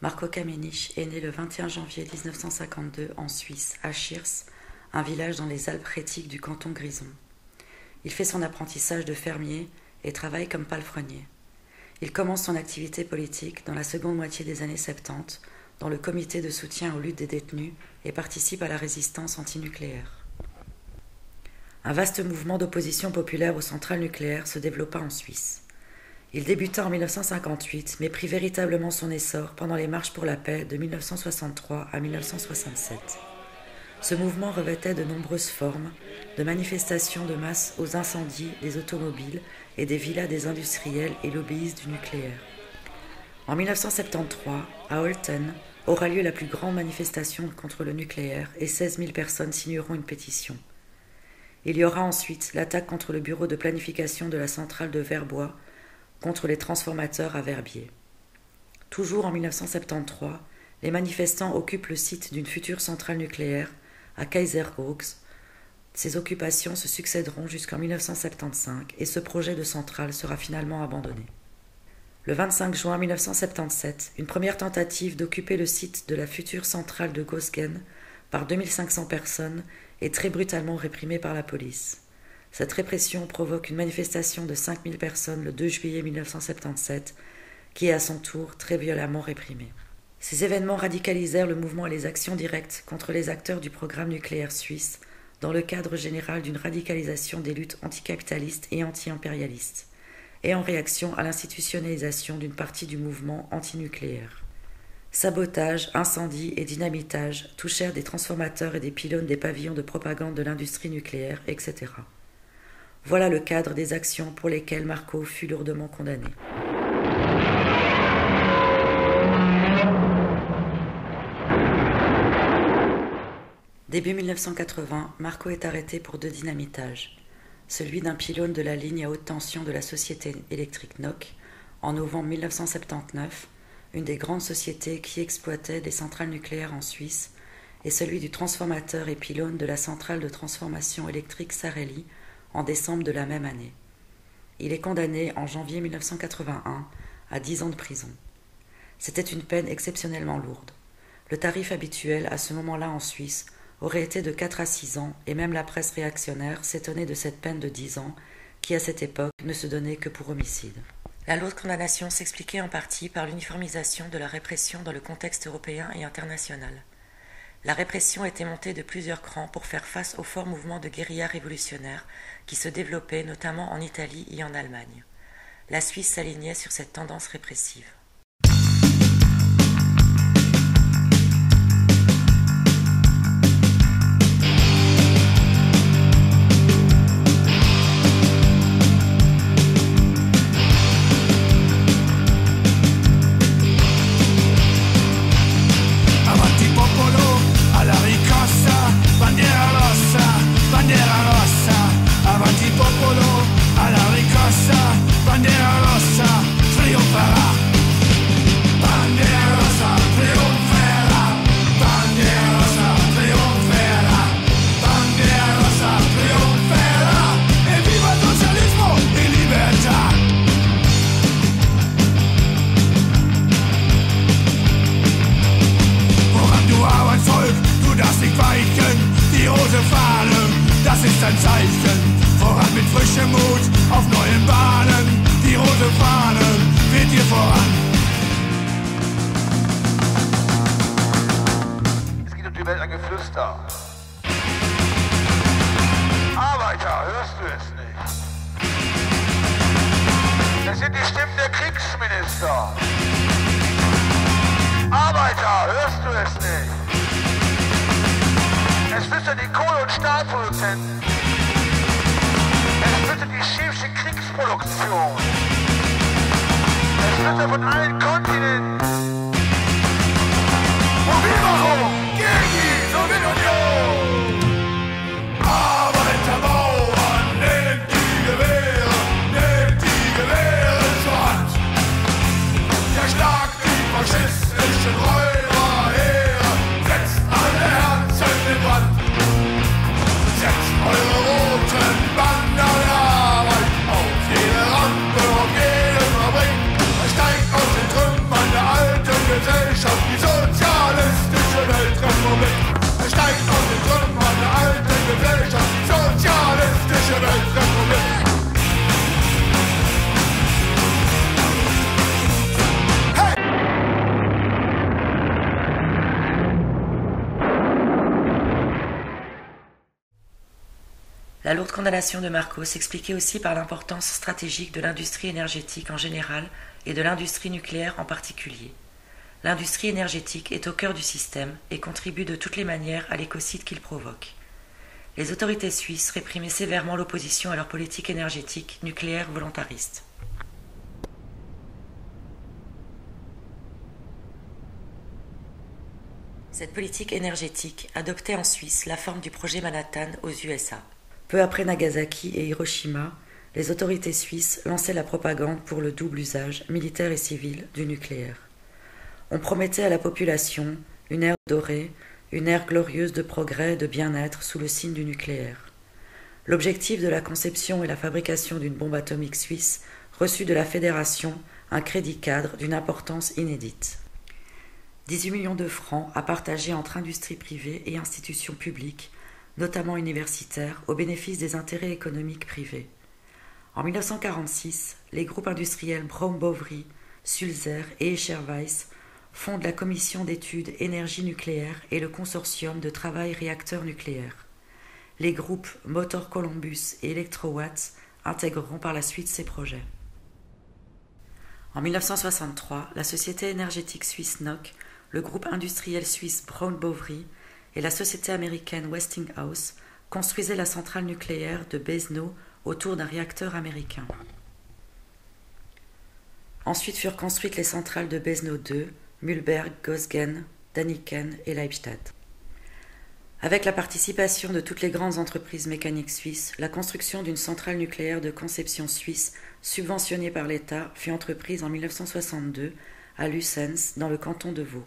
Marco Kamenich est né le 21 janvier 1952 en Suisse, à Schiers, un village dans les Alpes rhétiques du canton Grison. Il fait son apprentissage de fermier et travaille comme palefrenier. Il commence son activité politique dans la seconde moitié des années 70 dans le comité de soutien aux luttes des détenus et participe à la résistance antinucléaire. Un vaste mouvement d'opposition populaire aux centrales nucléaires se développa en Suisse. Il débuta en 1958, mais prit véritablement son essor pendant les marches pour la paix de 1963 à 1967. Ce mouvement revêtait de nombreuses formes, de manifestations de masse aux incendies des automobiles et des villas des industriels et lobbyistes du nucléaire. En 1973, à Olten, aura lieu la plus grande manifestation contre le nucléaire et 16 000 personnes signeront une pétition. Il y aura ensuite l'attaque contre le bureau de planification de la centrale de Verbois, contre les transformateurs à Verbier. Toujours en 1973, les manifestants occupent le site d'une future centrale nucléaire à Kaisergruß. Ces occupations se succéderont jusqu'en 1975 et ce projet de centrale sera finalement abandonné. Le 25 juin 1977, une première tentative d'occuper le site de la future centrale de Gösgen par 2500 personnes est très brutalement réprimée par la police. Cette répression provoque une manifestation de 5000 personnes le 2 juillet 1977, qui est à son tour très violemment réprimée. Ces événements radicalisèrent le mouvement et les actions directes contre les acteurs du programme nucléaire suisse, dans le cadre général d'une radicalisation des luttes anticapitalistes et anti-impérialistes, et en réaction à l'institutionnalisation d'une partie du mouvement antinucléaire. Sabotage, incendies et dynamitage touchèrent des transformateurs et des pylônes des pavillons de propagande de l'industrie nucléaire, etc. Voilà le cadre des actions pour lesquelles Marco fut lourdement condamné. Début 1980, Marco est arrêté pour 2 dynamitages. Celui d'un pylône de la ligne à haute tension de la société électrique NOC, en novembre 1979, une des grandes sociétés qui exploitait des centrales nucléaires en Suisse, et celui du transformateur et pylône de la centrale de transformation électrique Sarelli, en décembre de la même année. Il est condamné en janvier 1981 à 10 ans de prison. C'était une peine exceptionnellement lourde. Le tarif habituel à ce moment-là en Suisse aurait été de 4 à 6 ans et même la presse réactionnaire s'étonnait de cette peine de 10 ans qui à cette époque ne se donnait que pour homicide. La lourde condamnation s'expliquait en partie par l'uniformisation de la répression dans le contexte européen et international. La répression était montée de plusieurs crans pour faire face aux forts mouvements de guérilla révolutionnaires qui se développaient notamment en Italie et en Allemagne. La Suisse s'alignait sur cette tendance répressive. Ein Zeichen, voran mit frischem Mut, auf neuen Bahnen, die rote Fahne weht hier voran. Es geht um die Welt ein Geflüster. Arbeiter, hörst du es nicht? Das sind die Stimmen der Kriegsminister. Arbeiter, hörst du es nicht? Es flüstern die Kohle- und Stahlproduzenten. Es flüstert die chemische Kriegsproduktion. Es flüstert von allen Kontinenten. Mobilmachung gegen die Sowjetunion. Arbeiter, Bauern, nehmt die Gewehre zur Hand. Erschlagt die faschistischen Räuberheere. Setzt alle Herzen in Brand. Setzt eure Roten La lourde condamnation de Marco s'expliquait aussi par l'importance stratégique de l'industrie énergétique en général et de l'industrie nucléaire en particulier. L'industrie énergétique est au cœur du système et contribue de toutes les manières à l'écocide qu'il provoque. Les autorités suisses réprimaient sévèrement l'opposition à leur politique énergétique nucléaire volontariste. Cette politique énergétique adoptait en Suisse la forme du projet Manhattan aux USA. Peu après Nagasaki et Hiroshima, les autorités suisses lançaient la propagande pour le double usage, militaire et civil, du nucléaire. On promettait à la population une ère dorée, une ère glorieuse de progrès et de bien-être sous le signe du nucléaire. L'objectif de la conception et la fabrication d'une bombe atomique suisse reçut de la Fédération un crédit cadre d'une importance inédite. 18 millions de francs à partager entre industries privées et institutions publiques, notamment universitaires, au bénéfice des intérêts économiques privés. En 1946, les groupes industriels Braun-Boveri, Sulzer et Escher-Wyss fondent la commission d'études énergie nucléaire et le consortium de travail réacteurs nucléaires. Les groupes Motor Columbus et Electrowatt intégreront par la suite ces projets. En 1963, la société énergétique suisse NOC, le groupe industriel suisse Braun-Boveri et la société américaine Westinghouse construisaient la centrale nucléaire de Bezno autour d'un réacteur américain. Ensuite furent construites les centrales de Bezno II, Mühlberg, Gosgen, Daniken et Leibstadt. Avec la participation de toutes les grandes entreprises mécaniques suisses, la construction d'une centrale nucléaire de conception suisse subventionnée par l'État fut entreprise en 1962 à Lussens, dans le canton de Vaud.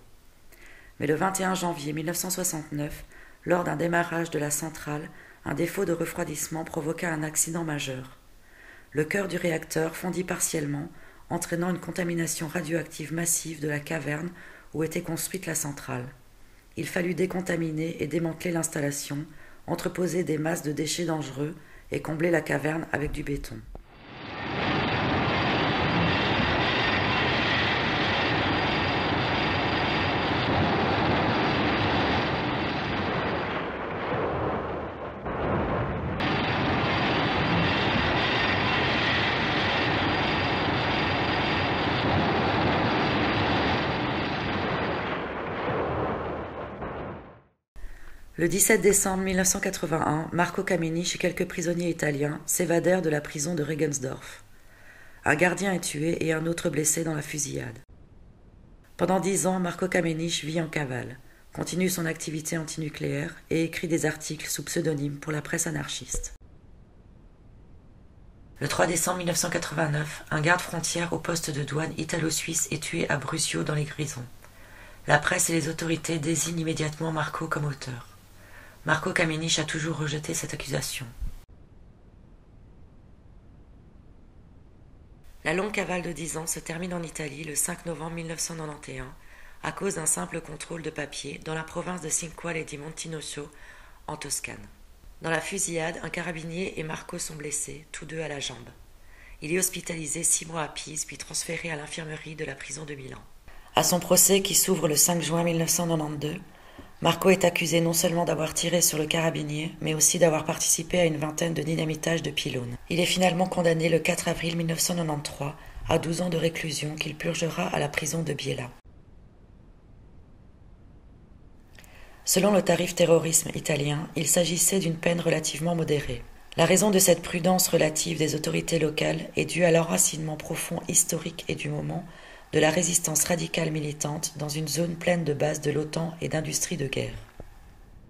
Mais le 21 janvier 1969, lors d'un démarrage de la centrale, un défaut de refroidissement provoqua un accident majeur. Le cœur du réacteur fondit partiellement, entraînant une contamination radioactive massive de la caverne où était construite la centrale. Il fallut décontaminer et démanteler l'installation, entreposer des masses de déchets dangereux et combler la caverne avec du béton. Le 17 décembre 1981, Marco Caminich et quelques prisonniers italiens s'évadèrent de la prison de Regensdorf. Un gardien est tué et un autre blessé dans la fusillade. Pendant 10 ans, Marco Caminich vit en cavale, continue son activité antinucléaire et écrit des articles sous pseudonyme pour la presse anarchiste. Le 3 décembre 1989, un garde-frontière au poste de douane italo-suisse est tué à Brusio dans les Grisons. La presse et les autorités désignent immédiatement Marco comme auteur. Marco Caminich a toujours rejeté cette accusation. La longue cavale de 10 ans se termine en Italie le 5 novembre 1991 à cause d'un simple contrôle de papier dans la province de Cinque di Montinoso, en Toscane. Dans la fusillade, un carabinier et Marco sont blessés, tous deux à la jambe. Il est hospitalisé 6 mois à Pise, puis transféré à l'infirmerie de la prison de Milan. À son procès, qui s'ouvre le 5 juin 1992, Marco est accusé non seulement d'avoir tiré sur le carabinier, mais aussi d'avoir participé à une vingtaine de dynamitages de pylônes. Il est finalement condamné le 4 avril 1993 à 12 ans de réclusion qu'il purgera à la prison de Biella. Selon le tarif terrorisme italien, il s'agissait d'une peine relativement modérée. La raison de cette prudence relative des autorités locales est due à l'enracinement profond historique et du moment de la résistance radicale militante dans une zone pleine de bases de l'OTAN et d'industries de guerre.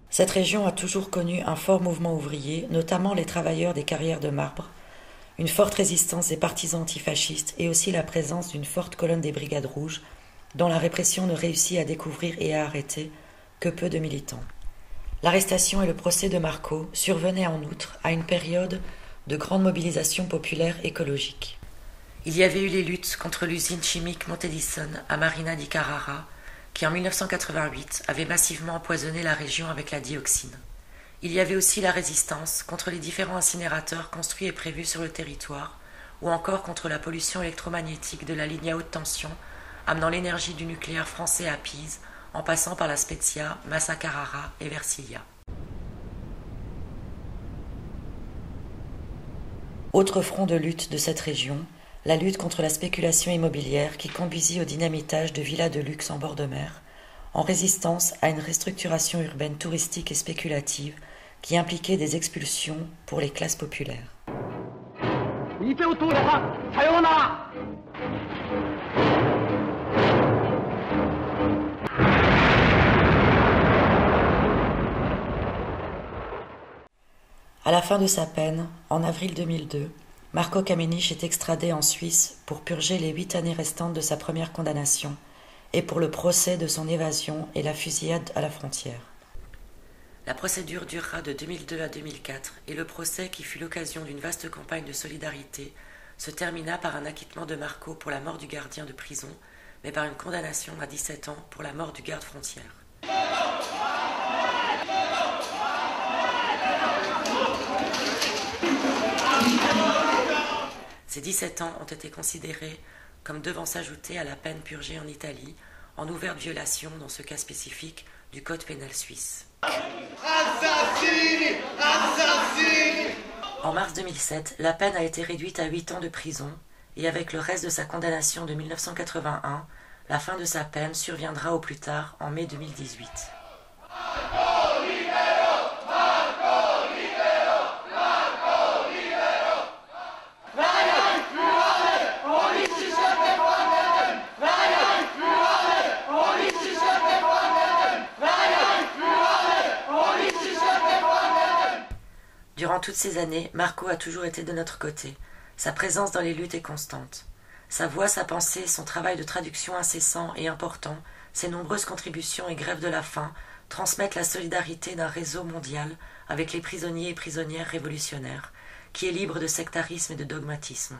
Cette région a toujours connu un fort mouvement ouvrier, notamment les travailleurs des carrières de marbre, une forte résistance des partisans antifascistes et aussi la présence d'une forte colonne des Brigades rouges, dont la répression ne réussit à découvrir et à arrêter que peu de militants. L'arrestation et le procès de Marco survenaient en outre à une période de grande mobilisation populaire écologique. Il y avait eu les luttes contre l'usine chimique Montedison à Marina di Carrara, qui en 1988 avait massivement empoisonné la région avec la dioxine. Il y avait aussi la résistance contre les différents incinérateurs construits et prévus sur le territoire, ou encore contre la pollution électromagnétique de la ligne à haute tension, amenant l'énergie du nucléaire français à Pise, en passant par la Spezia, Massa Carrara et Versilia. Autre front de lutte de cette région, la lutte contre la spéculation immobilière qui conduisit au dynamitage de villas de luxe en bord de mer, en résistance à une restructuration urbaine touristique et spéculative qui impliquait des expulsions pour les classes populaires. À la fin de sa peine, en avril 2002, Marco Kamenisch est extradé en Suisse pour purger les 8 années restantes de sa première condamnation et pour le procès de son évasion et la fusillade à la frontière. La procédure durera de 2002 à 2004 et le procès, qui fut l'occasion d'une vaste campagne de solidarité, se termina par un acquittement de Marco pour la mort du gardien de prison, mais par une condamnation à 17 ans pour la mort du garde frontière. Ces 17 ans ont été considérés comme devant s'ajouter à la peine purgée en Italie, en ouverte violation, dans ce cas spécifique, du code pénal suisse. Assassini, assassini. En mars 2007, la peine a été réduite à 8 ans de prison, et avec le reste de sa condamnation de 1981, la fin de sa peine surviendra au plus tard en mai 2018. Durant toutes ces années, Marco a toujours été de notre côté. Sa présence dans les luttes est constante. Sa voix, sa pensée, son travail de traduction incessant et important, ses nombreuses contributions et grèves de la faim transmettent la solidarité d'un réseau mondial avec les prisonniers et prisonnières révolutionnaires, qui est libre de sectarisme et de dogmatisme.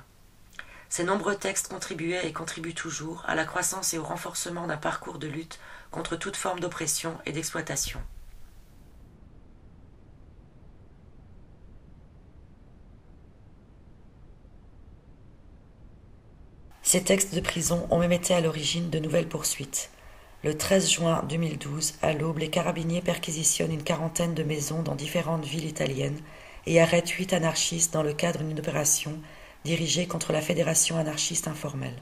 Ses nombreux textes contribuaient et contribuent toujours à la croissance et au renforcement d'un parcours de lutte contre toute forme d'oppression et d'exploitation. Ces textes de prison ont même été à l'origine de nouvelles poursuites. Le 13 juin 2012, à l'aube, les carabiniers perquisitionnent une quarantaine de maisons dans différentes villes italiennes et arrêtent 8 anarchistes dans le cadre d'une opération dirigée contre la Fédération anarchiste informelle.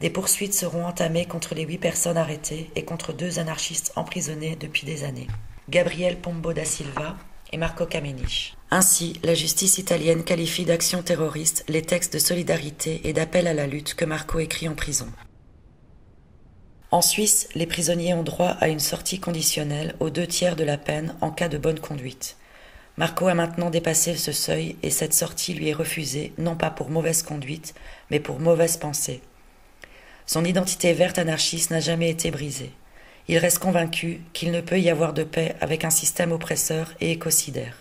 Des poursuites seront entamées contre les 8 personnes arrêtées et contre 2 anarchistes emprisonnés depuis des années, Gabriel Pombo da Silva et Marco Kamenisch. Ainsi, la justice italienne qualifie d'action terroriste les textes de solidarité et d'appel à la lutte que Marco écrit en prison. En Suisse, les prisonniers ont droit à une sortie conditionnelle aux 2/3 de la peine en cas de bonne conduite. Marco a maintenant dépassé ce seuil et cette sortie lui est refusée, non pas pour mauvaise conduite, mais pour mauvaise pensée. Son identité verte anarchiste n'a jamais été brisée. Il reste convaincu qu'il ne peut y avoir de paix avec un système oppresseur et écocidaire.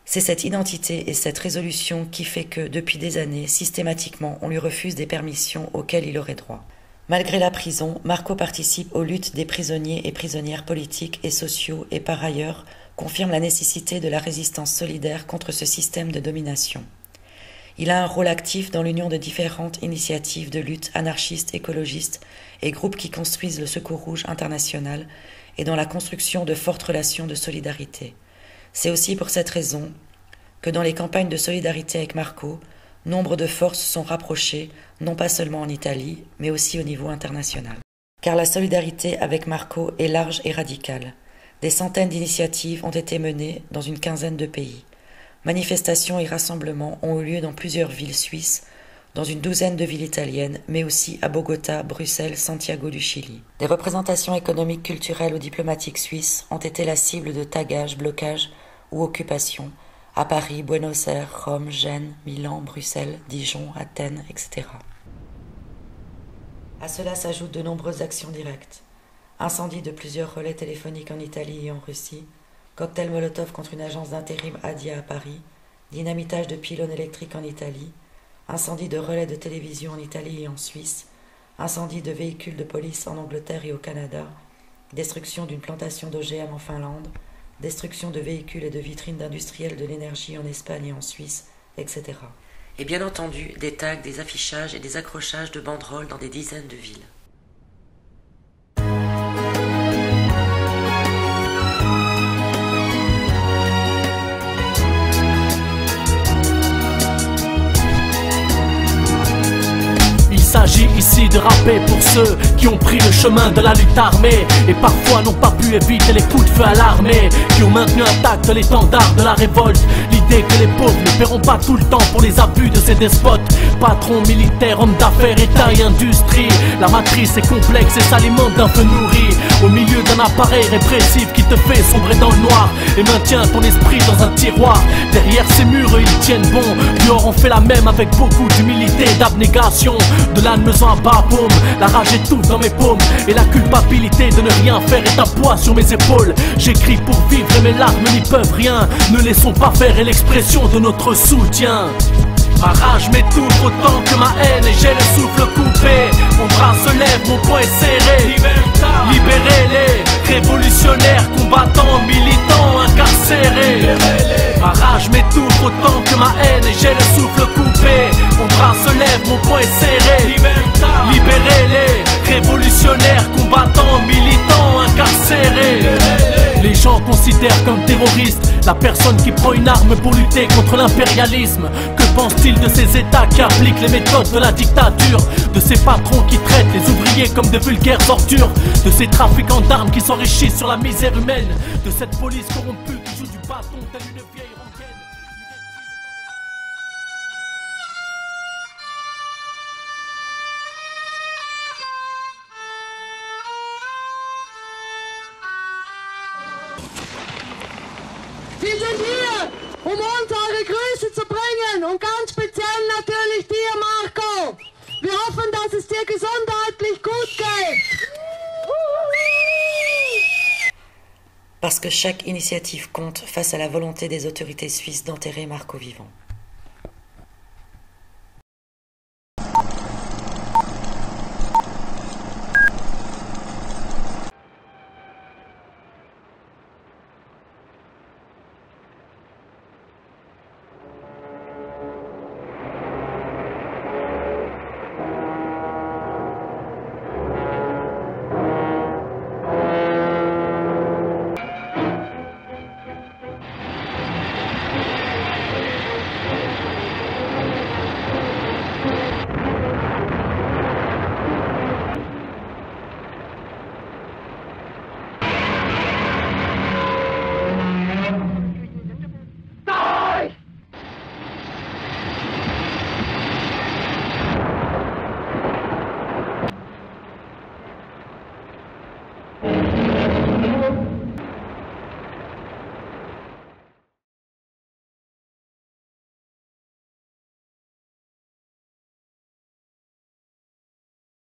C'est cette identité et cette résolution qui fait que, depuis des années, systématiquement, on lui refuse des permissions auxquelles il aurait droit. Malgré la prison, Marco participe aux luttes des prisonniers et prisonnières politiques et sociaux et par ailleurs confirme la nécessité de la résistance solidaire contre ce système de domination. Il a un rôle actif dans l'union de différentes initiatives de lutte anarchistes, écologistes et groupes qui construisent le Secours Rouge international et dans la construction de fortes relations de solidarité. C'est aussi pour cette raison que dans les campagnes de solidarité avec Marco, nombre de forces sont rapprochées, non pas seulement en Italie, mais aussi au niveau international. Car la solidarité avec Marco est large et radicale. Des centaines d'initiatives ont été menées dans une quinzaine de pays. Manifestations et rassemblements ont eu lieu dans plusieurs villes suisses, dans une douzaine de villes italiennes, mais aussi à Bogota, Bruxelles, Santiago du Chili. Des représentations économiques, culturelles ou diplomatiques suisses ont été la cible de tagages, blocages ou occupations à Paris, Buenos Aires, Rome, Gênes, Milan, Bruxelles, Dijon, Athènes, etc. À cela s'ajoutent de nombreuses actions directes. Incendie de plusieurs relais téléphoniques en Italie et en Russie, cocktail Molotov contre une agence d'intérim Adia à Paris, dynamitage de pylônes électriques en Italie, incendie de relais de télévision en Italie et en Suisse, incendie de véhicules de police en Angleterre et au Canada, destruction d'une plantation d'OGM en Finlande, destruction de véhicules et de vitrines d'industriels de l'énergie en Espagne et en Suisse, etc. Et bien entendu, des tags, des affichages et des accrochages de banderoles dans des dizaines de villes. ici de rapper pour ceux qui ont pris le chemin de la lutte armée et parfois n'ont pas pu éviter les coups de feu à l'armée, qui ont maintenu intact l'étendard de la révolte. L'idée que les pauvres ne paieront pas tout le temps pour les abus de ces despotes. Patrons, militaires, hommes d'affaires, État et industrie. La matrice est complexe et s'alimente d'un feu nourri au milieu d'un appareil répressif qui te fait sombrer dans le noir et maintient ton esprit dans un tiroir. Derrière ces murs, ils tiennent bon. Dehors, on fait la même avec beaucoup d'humilité et d'abnégation. De là, me sens à bas paume, la rage étouffe dans mes paumes et la culpabilité de ne rien faire est un poids sur mes épaules. J'écris pour vivre et mes larmes n'y peuvent rien. Ne laissons pas faire et l'expression de notre soutien. Ma rage m'étouffe autant que ma haine et j'ai le souffle coupé. Mon bras se lève, mon poing est serré. Libérez-les, révolutionnaires, combattants, militants, incarcérés. Ma rage m'étouffe autant que ma haine et j'ai le souffle coupé. Mon bras se lève, mon poing est serré. Libérez-les, révolutionnaires, combattants, militants, incarcérés. Les gens considèrent comme terroriste la personne qui prend une arme pour lutter contre l'impérialisme. Que pense-t-il de ces états qui appliquent les méthodes de la dictature, de ces patrons qui traitent les ouvriers comme de vulgaires ordures, de ces trafiquants d'armes qui s'enrichissent sur la misère humaine, de cette police corrompue qui joue du bâton telle une vieille rengaine. Wir sind hier, um uns eure Grüße zu bringen und ganz speziell natürlich dir, Marco. Wir hoffen, dass es dir gesundheitlich gut geht. Parce que chaque initiative compte face à la volonté des autorités suisses d'enterrer Marco vivant.